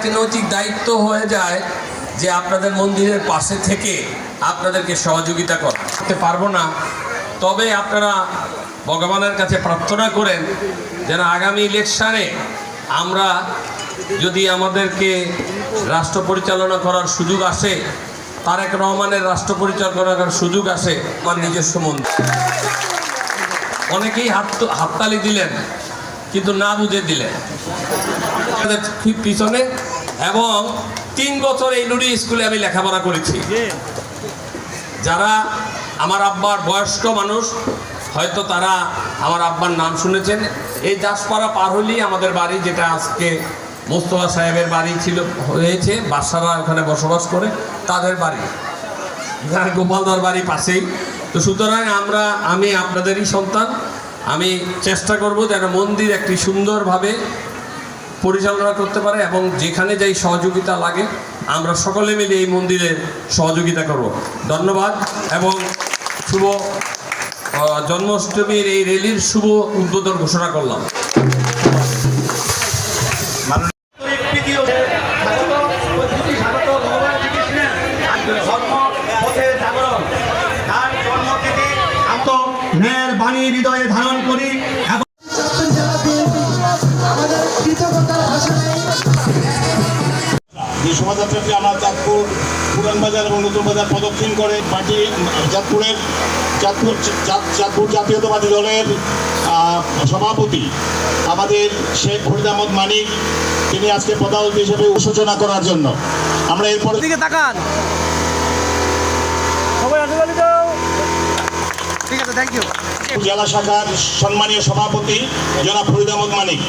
একটি নৈতিক দায়িত্ব হয়ে যায় যে আপনাদের মন্দিরের পাশে থেকে আপনাদেরকে সহযোগিতা করতে পারবো না, তবে আপনারা ভগবানের কাছে প্রার্থনা করেন যেন আগামী ইলেকশানে আমরা যদি আমাদেরকে রাষ্ট্র পরিচালনা করার সুযোগ আসে, তারেক রহমানের রাষ্ট্র পরিচালনা করার সুযোগ আসে, আমার নিজস্ব মন্দির। অনেকেই হাততালি দিলেন কিন্তু না বুঝে দিলেন পিছনে। এবং 3 বছর এই নুরি স্কুলে আমি লেখাপড়া করেছি। যারা আমার আব্বার বয়স্ক মানুষ হয়তো তারা আমার আব্বার নাম শুনেছেন। এই দাসপাড়া পার হলেই আমাদের বাড়ি, যেটা আজকে মোস্তফা সাহেবের বাড়ি ছিল হয়েছে, বাসারা ওখানে বসবাস করে, তাদের বাড়ি, গোপালদার বাড়ি পাশেই। তো সুতরাং আমি আপনাদেরই সন্তান। আমি চেষ্টা করব যেন মন্দির একটি সুন্দরভাবে পরিচালনা করতে পারে এবং যেখানে যাই সহযোগিতা লাগে আমরা সকলে মিলে এই মন্দিরের সহযোগিতা করব। ধন্যবাদ এবং শুভ জন্মাষ্টমীর এই র্যালির শুভ উদ্বোধন ঘোষণা করলাম। ন্যায়ের বাণী হৃদয়ে ধারণ করি। এই শোভাযাত্রাটি আমরা চাঁদপুর পুরান বাজার এবং নতুন বাজার প্রদক্ষিণ করে পার্টি চাঁদপুর জাতীয়তাবাদী দলের সভাপতি আমাদের শেখ ফরিদ আহমদ মানিক, তিনি আজকে প্রধান অতিথি হিসেবে সূচনা করার জন্য আমরা এরপরে দিকে তাকান সবাই। ঠিক আছে, থ্যাংক ইউ। জেলা শাখার সম্মানীয় সভাপতি জনাব ফরিদ আহমদ মানিক।